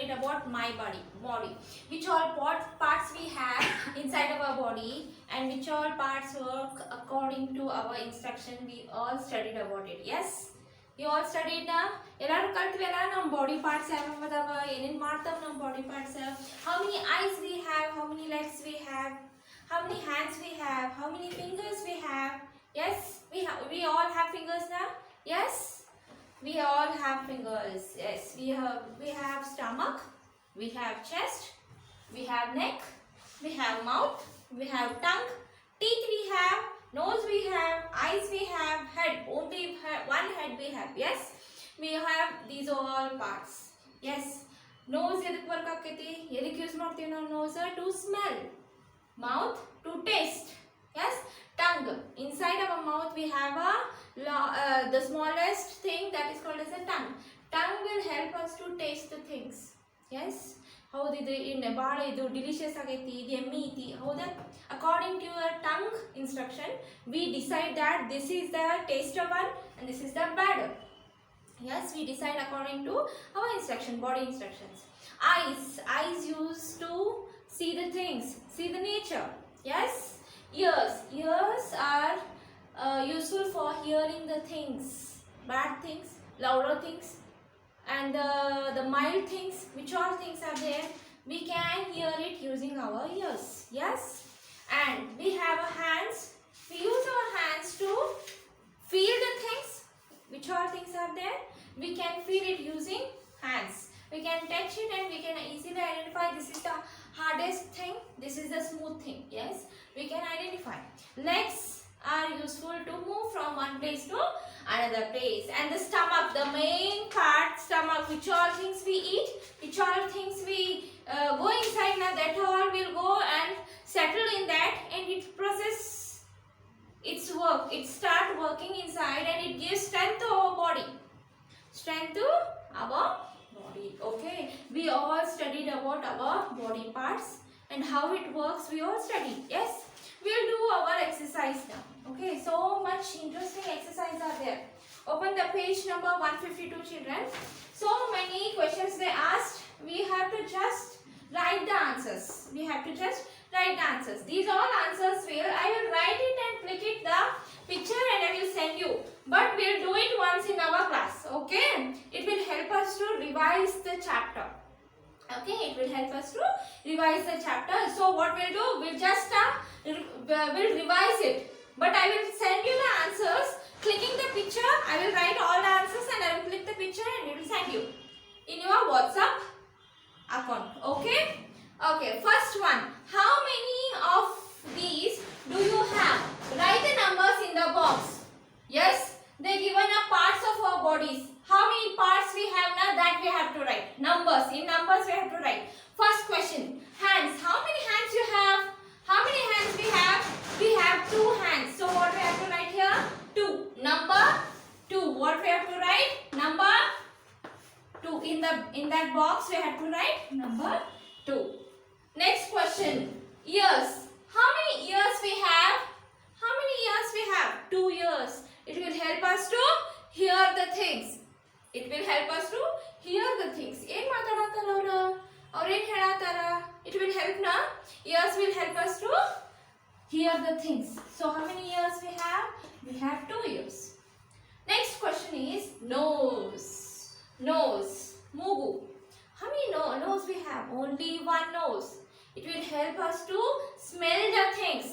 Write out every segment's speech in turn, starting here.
studied about my body, which all parts we have inside of our body, and which all parts work according to our instruction. We all studied about it. Yes, you all studied na. ಎಲ್ಲರೂ ಕಲ್ತ್ವೆಲ್ಲ ನಮ್ಮ body parts ಯಾವ್ಯಾವ ಅದಾವ, ಏನೇನು ಮಾಡ್ತಾವ ನಮ್ಮ body parts, how many eyes we have, how many legs we have, how many hands we have, how many fingers we have. Yes, we all have fingers now. Yes, we all have fingers. Yes, we have stomach, we have chest, we have neck, we have mouth, we have tongue, teeth we have, nose we have, eyes we have, head, only one head we have. Yes, we have these all parts. Yes, nose edak work aketi, edak use ಮಾಡ್ತೀವಿ ನಾವು nose to smell, mouth to taste. Yes, tongue, inside our mouth we have the smallest thing that is called as a tongue. Tongue will help us to taste the things. Yes, ಹೌದು ಇದು ಭಾಳ ಇದು delicious ಆಗೈತಿ, ಇದು ಎಮ್ಮಿ ಐತಿ, ಹೌದಾ? According to your tongue instruction we decide that this is the taster one and this is the badder. Yes, we decide according to our instruction, body instructions. Eyes used to see the things, see the nature. Yes, ears are useful for hearing the things, bad things, louder things, and the mild things, which all things are there, we can hear it using our ears. Yes, and we have our hands, we use our hands to feel the things, which all things are there, we can feel it using hands. We can touch it and we can easily identify this is the hardest thing, this is the smooth thing. Yes, we can identify. Legs are useful to move from one place to another place. And the stomach, the main part, stomach, which all things we eat, which all things we go inside, now that all will go and settle in that, and it process its work, it start working inside, and it gives strength to our body, strength to our body. Okay, we all studied about our body parts and how it works, we all studied. Yes, we'll do our exercise now. Okay, so much interesting exercise are there. Open the page number 152, children. So many questions they asked, we have to just write the answers. We have to just write the answers. These all answers I will write it and click it the picture and I will send you. But we'll do it once in our class. Okay, it will help us to revise the chapter. Okay, it will help us to revise the chapter. So what we'll do, we'll just we'll revise it. But I will send you the answers. Clicking the picture, I will write all the answers and I will click the picture and it will send you in your WhatsApp account. Okay. Okay, first one. How many of these do you have? Write the numbers in the box. Yes, they given a parts of our bodies. How many parts we have now, that we have to write. Numbers, in numbers we have to write. First question, hands. How many hands you have? How many hands we have? We have 2 hands. So what we have to write here? 2. Number 2. What we have to write? Number 2. In that box we have to write number 2. Next question, ears. How many ears we have? How many ears we have? 2 ears. It will help us to hear the things. It will help us to hear the things. ಏನು ಮಾತಾಡತಾರ ಅವರು ಏನು ಹೇಳತಾರ? It will help na. Ears will help us to hear the things. So how many ears we have? We have 2 ears. Next question is nose. Nose. Mugu. How many nose we have? Only 1 nose. It will help us to smell the things.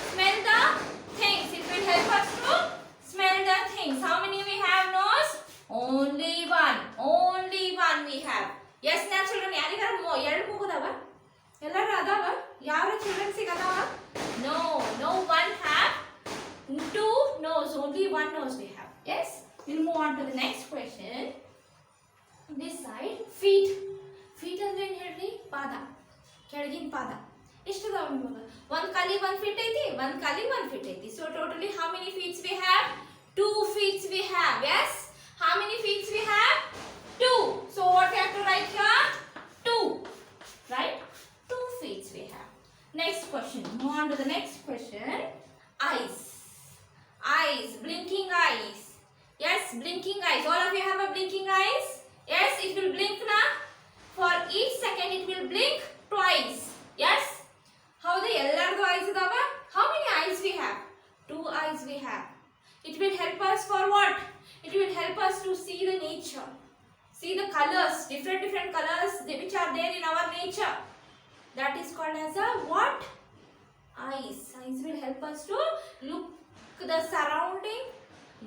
Smell the things. It will help us to smell the things. How many we have nose? Only 1. Only 1 we have. Yes, now children, ಯಾರಿಗಾರ ಎರಡು ಮೂಗುದವ? ಎಲ್ಲರೂ ಅದಾವ? ಯಾವ ಚಿಲ್ಡ್ರನ್ಸಿಗೆ ಅದಾವ? No one have 2 nose. Only 1 nose we have. Yes, we'll move on to the next question. This side, feet. Feet ಅಂದ್ರೆ ಏನು ಹೇಳ್ರಿ? ಪಾದ, ಕೆಳಗಿನ ಪಾದ. ಎಷ್ಟು ಅದಾವ ನಿಮಗೆ? ಒಂದು ಕಾಲಿ 1 feet ಐತಿ, ಒಂದು ಕಾಲಿ 1 feet ಐತಿ. So totally how many feet we have? 2 feet we have. Yes, how many feet we have? 2. So what we have to write here? 2. Right? 2 feet we have. Next question. Move on to the next question. Eyes. Eyes. Blinking eyes. Yes, blinking eyes. All of you have a blinking eyes? Yes, it will blink now. For blink twice. Yes? How the ellardu eyes idava? How many eyes we have? 2 eyes we have. It will help us for what? It will help us to see the nature. See the colors, different colors which are there in our nature. That is called as a what? Eyes. Eyes will help us to look the surrounding,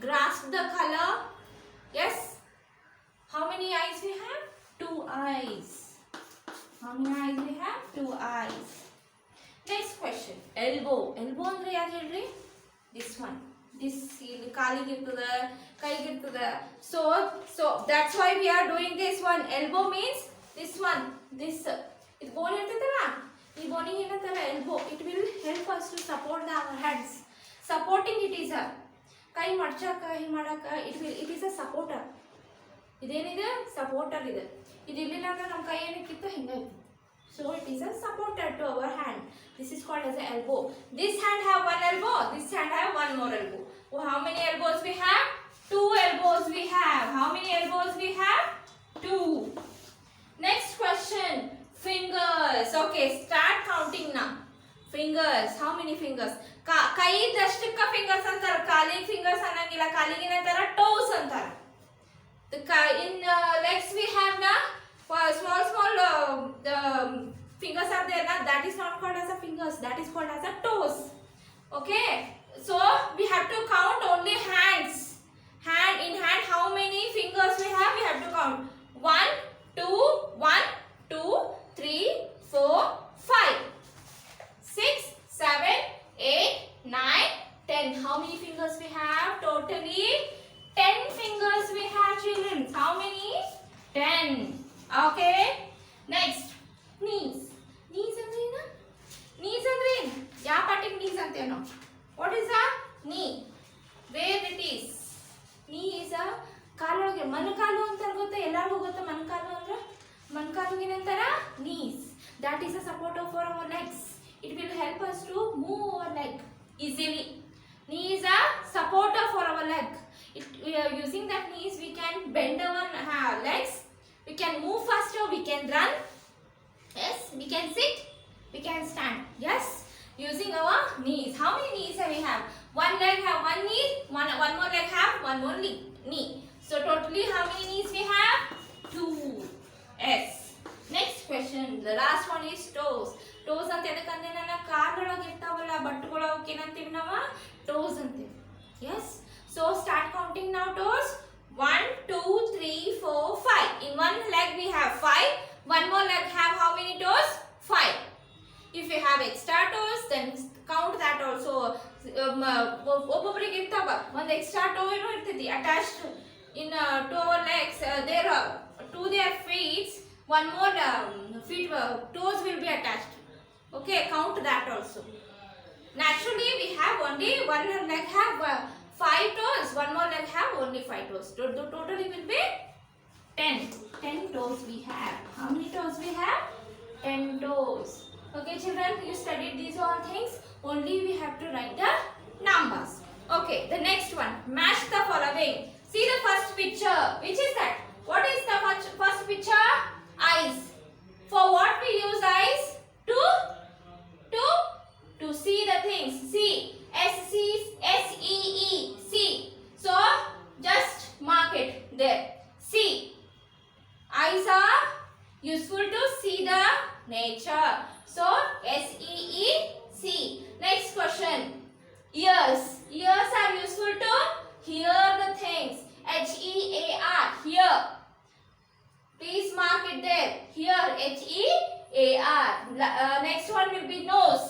grasp the color. Yes? How many eyes we have? 2 eyes. How many eyes we have? 2 eyes. Next question. Elbow. Elbow andre yaad helri? This one. This kalige irtada, kaige irtada. So that's why we are doing this one. Elbow means this one. This. It bone irtadala. Ee bone ಏನಂತಾರೆ elbow. It will help us to support our hands. Supporting it is a ಕೈ ಮಡಚಕ ಹಿ ಮಾಡಕ it is a supporter. ಇದೇನಿದೆ supporter ಇದೆ. ಇದು ಇರಲಿಲ್ಲ ಅಂದ್ರೆ ನಮ್ಮ ಕೈ ಏನಕ್ಕಿತ್ತು ಹಿಂಗಾಯ್ತು. So it is a supporter to our hand. This is called as an elbow. This hand have one elbow. This hand have one more elbow. So how many elbows we have? 2 elbows we have. How many elbows we have? 2. Next question. Fingers. Okay, start counting now. Fingers. How many fingers? Kai dashtika fingers antar. Kali fingers anangila. Kalige nantara toes antar. In legs we have na small the fingers are there na, that is not called as a fingers, that is called as a toes. Okay, so we have to count only hands. In hand how many fingers we have to count. 1 2 1 2 3 4 5 6 7 8 9 10. How many fingers we have? Totally 10 fingers we have, children. How many? 10. Okay. Next, knees. Knees andre ena? Knees andre ena? Ya parting knees ante no. What is a knee? Where it is? Knee is a ಕಾಲೊಳಗೆ ಮನಕಾಲು ಅಂತಾರೆ ಗೊತ್ತಾ? ಎಲ್ಲರಿಗೂ ಗೊತ್ತಾ ಮನಕಾಲು ಅಂದ್ರೆ? ಮನಕಾಲು ಏನಂತಾರ? Knees. That is a supporter for our legs. It will help us to move our leg easily. Knee is a supporter for our leg. We are using that knees, we can bend our legs, we can move faster, we can run, yes, we can sit, we can stand, yes, using our knees. How many knees we have? One leg have one knee, one more leg have one more knee. So totally how many knees we have? 2. Yes. Next question, the last one is toes. Toes ante edakande nana ಕಾಲೊಳಗೆ ಇರ್ತಾವಲ್ಲ ಬಟ್ಟುಗಳು ಅವಕ್ಕೆ ಏನಂತೀವಿ ನಾವು? Toes ಅಂತೀವಿ. Yes. So start counting now toes. 1 2 3 4 5. In one leg we have 5. One more leg have how many toes? 5. If you have extra toes, then count that also. ಒಬ್ಬೊಬ್ಬರಿಗೆ ಇರ್ತಾವ ಒಂದು extra toe ಏನೋ ಇರ್ತೈತಿ attached in to our legs. There to their feet one more toes will be attached. Okay, count that also. Naturally we have only one leg have 5 toes, one more leg have only 5 toes. The totally will be 10 toes we have. How many toes we have? 10 toes. Okay children, you studied these all things, only we have to write the numbers. Okay, the next one, match the following. See the first picture. Which is that? What is the first picture? Eyes. For what we use eyes? To see the things. See. S-E-E. See. So, just mark it there. See. Eyes are useful to see the nature. So, S-E-E. See. Next question. Ears. Ears are useful to hear the things. H-E-A-R. Hear. Please mark it there. Hear. H-E-A-R. Next one will be nose.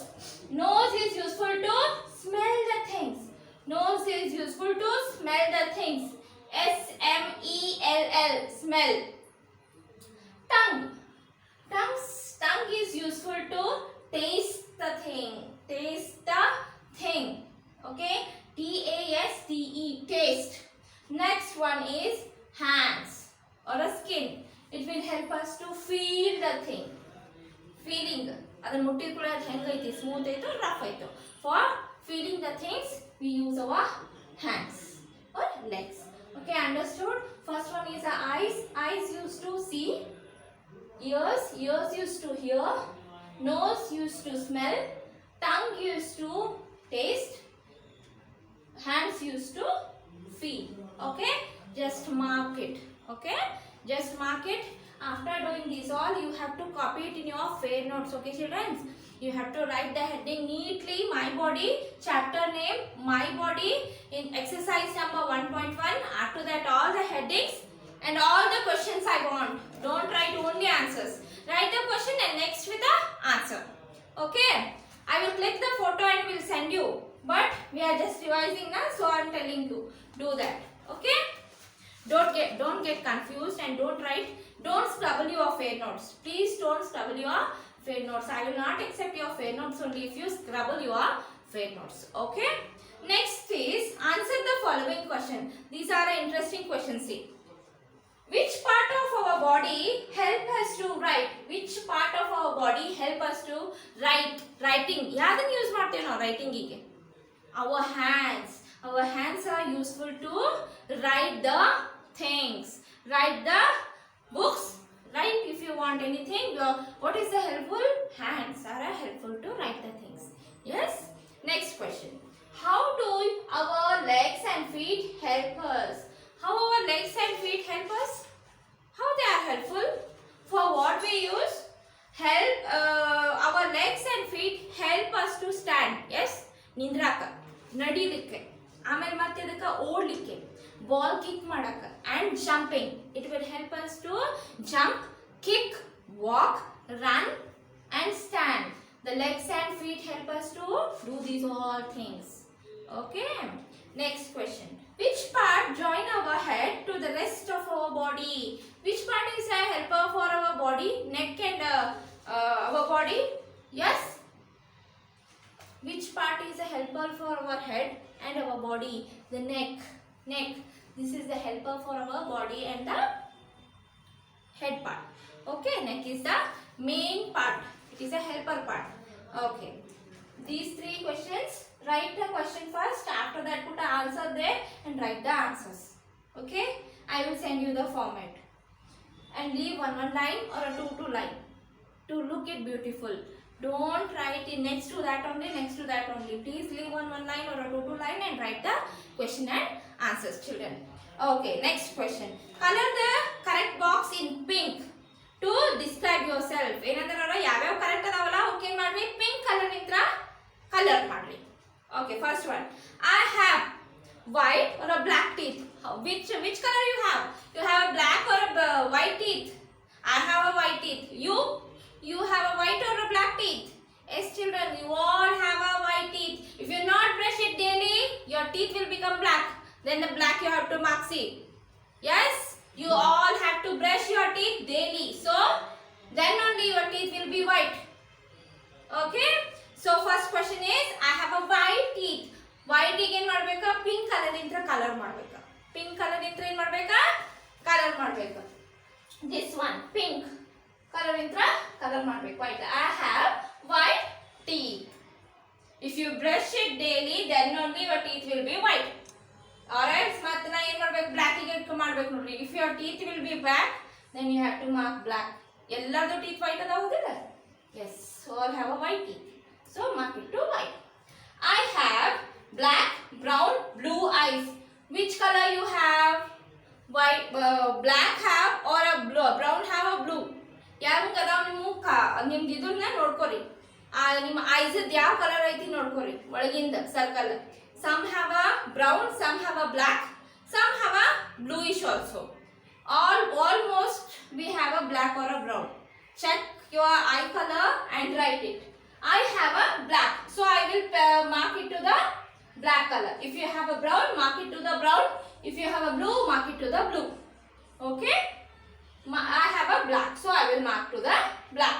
Nose is useful to smell the things. Nose is useful to smell the things. S-M-E-L-L. Smell. Tongue. Tongue is useful to taste the thing. Taste the thing. Okay. T-A-S-T-E. Taste. Next one is hands or a skin. It will help us to feel the thing. Feeling. ಅದನ್ನ ಮುಟ್ಟಿದ ಅದು ಹೆಂಗೈತಿ, smooth ಐತೋ rough ಐತೋ. For feeling the things we use our hands or legs. Okay, understood? First one is the eyes. Eyes used to see. ears used to hear, nose used to smell, tongue used to taste, hands used to feel. Okay, just mark it. Okay, just mark it. After doing this all, you have to copy it in your fair notes. Okay children, you have to write the heading neatly. My body, chapter name, my body, in exercise number 1.1. After that, all the headings and all the questions I want. Don't write only answers. Write the question and next with the answer. Okay, I will click the photo and will send you, but we are just revising now, so I am telling you, do that. Okay, don't get confused and don't scribble your fair notes. Please don't scribble your fair notes. I will not accept your fair notes only if you scribble your fair notes. Okay, next is answer the following question. These are interesting questions. See, which part of our body help us to write? Which part of our body help us to write? Writing. ಯಾದನ್ನ use ಮಾಡ್ತೇವೆ ನಾವು ರೈಟಿಂಗಿಗೆ? Our hands. Our hands are useful to write the things. Write the books. Write if you want anything. What is the helpful? Hands are helpful to write the things. Yes. Next question. How do our legs and feet help us? How our legs and feet help us? How they are helpful? For what we use? Help our legs and feet help us to stand. Yes, ನಿಂದ್ರಾಕ, ನಡಿಲಿಕ್ಕೆ, ಆಮೇಲೆ ಮತ್ತೆ ಅದಕ್ಕೆ ಓಡ್ಲಿಕ್ಕೆ, ball kick ಮಾಡಕ, and jumping. It will help us to jump, kick, walk, run and stand. The legs and feet help us to do these all things. Okay, next question. Which part join our head to the rest of our body? Which part is a helper for our body? Neck and our body? Yes. Which part is a helper for our head and our body? The neck. Neck. This is the helper for our body and the head part. Okay, neck is the main part. It is a helper part. Okay. These three questions. Write the question first. After that, put an answer there and write the answers. Okay. I will send you the format. And leave one line or a two line to look it beautiful. Don't write it next to that only, next to that only. Please leave one line or a two line and write the question and answers, children. Okay, next question. Color the correct box in pink to describe yourself. ಏನಂದ್ರೆ ಯಾವ್ಯಾವ correct ಅದಾವಲ್ಲ okay ಮಾಡ್ರಿ, pink colour ಇಂತ್ರ colour ಮಾಡ್ರಿ. Okay, first one. I have white or a black teeth. Which color you have? You have a black or a white teeth? I have a white teeth. You have a white or a black teeth? Yes, children, you all have a white teeth. If you not brush it daily, your teeth will become black. Then the black you have to mark C. Yes, you all have to brush your teeth daily. So then only your teeth will be white. Okay. So first question is, I have a white teeth. White again ಮಾಡಬೇಕಾ, pink color ಇಂತ್ರ colour ಮಾಡಬೇಕಾ, pink color ಇಂತ್ರ ಏನು ಮಾಡಬೇಕಾ, colour ಮಾಡಬೇಕಾ. This one pink color ಇಂತ್ರ ಕಲರ್ ಮಾಡಬೇಕು. White. I have white teeth. If you brush it daily, then only your teeth will be white. Alright, ಮತ್ತೆ ನಾ ಏನು ಮಾಡಬೇಕು, black ಗೆ ಮಾಡಬೇಕು ನೋಡ್ರಿ. If your teeth will be black, then you have to mark black. ಎಲ್ಲರದು teeth white ಅದಾವುದಿಲ್ಲ? Yes, all have a white teeth. So mark it to white. I have black, brown, blue eyes. Which color you have? White, black have or a blue, brown have a blue. ಯಾವಂಗ ಅದಾವ ನಿಮ್ದು ಇದನ್ನ ನೋಡ್ಕೊರಿ. ನಿಮ್ಮ ice ಯಾವ colour ಐತಿ ನೋಡ್ಕೊರಿ ಒಳಗಿಂದ circle. Some have a brown, some have a black, some have a bluish also. Almost we have a black or a brown. Check your eye color and write it. I have a black, so I will mark it to the black color. If you have a brown, mark it to the brown. If you have a blue, mark it to the blue. Okay, I have a black, so I will mark to the black.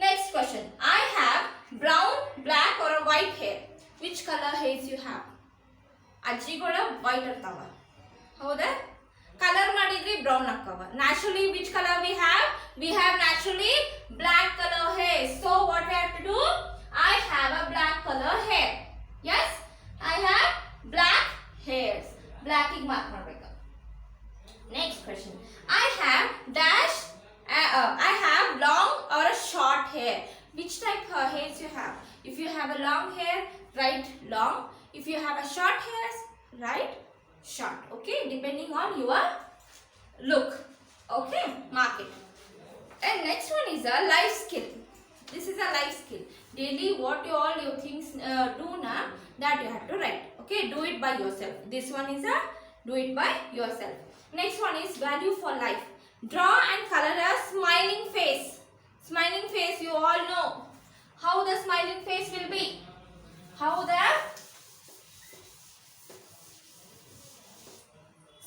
Next question. I have brown, black or a white hair. Which color hairs you have? ಅಜ್ಜಿಗಳ white ಇರ್ತಾವ, ಹೌದಾ? Colour ಮಾಡಿದ್ರಿ brown ಆಗ್ತಾವ. Naturally which color we have? We have naturally black color hair. So what we have to do? I have a black color hair. Yes, I have black hairs. Black ಗೆ mark ಮಾಡಬೇಕು. Next question. I have dash. I have hair. Which type of hairs you have? If you have a long hair, write long. If you have a short hairs, write short. Okay, depending on your look. Okay, mark it. And next one is a life skill. This is a life skill. Daily what all you things do now, that you have to write. Okay, do it by yourself. This one is a do it by yourself. Next one is value for life. Draw and color a smiling face. Smiling face, you all know how the smiling face will be. How the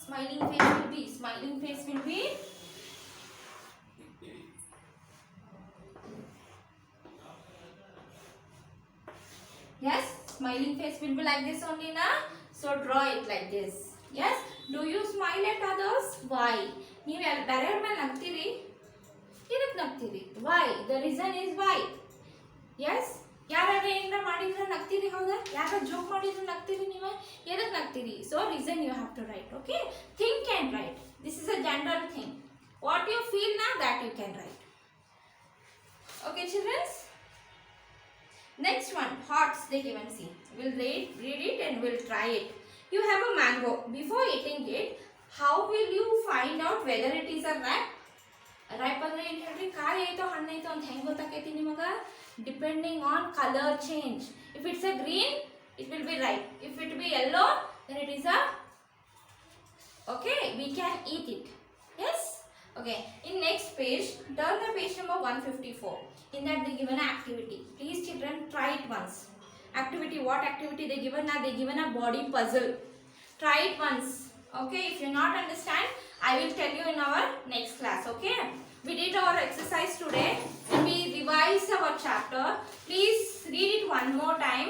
smiling face will be. Smiling face will be. Yes, smiling face will be like this only na. So draw it like this. Yes. Do you smile at others? Why? You better man nagtiri. Idak nagtiri. Why? The reason is why. Yes. ಯಾರಾದ್ರೆ ಏನಾರ ಮಾಡಿದ್ರೆ ನಗ್ತೀರಿ ಹೌದಾ ಯಾರ joke ಮಾಡಿದ್ರೆ ನಗ್ತೀರಿ ನೀವು ಎದಕ್ಕೆ ನಗ್ತೀರಿ so reason you have to write okay think and write this is a general thing what you feel ನಾ that you can write okay childrens next one hearts they given see we'll read it and we'll try it you have a mango before eating it how will you find out whether it is a ripe ಅಂದ್ರೆ ಏನು ಹೇಳ್ರಿ ಕಾಯಿ ಐತೋ ಹಣ್ಣು ಐತೋ ಅಂತ ಹೆಂಗೆ ಗೊತ್ತಾಕೈತಿ ನಿಮಗೆ depending on colour change if it's a green it will be ripe if it be yellow then it is a okay we can eat it yes okay in next page turn the page number 154 in that they given an activity please children try it once activity what activity they given now they given a body puzzle try it once okay if you not understand I will tell you in our next class okay we did our exercise today we revised our chapter please read it one more time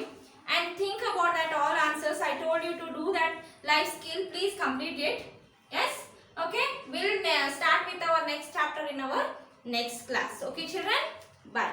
and think about that all answers I told you to do that life skill please complete it yes okay we'll start with our next chapter in our next class okay children bye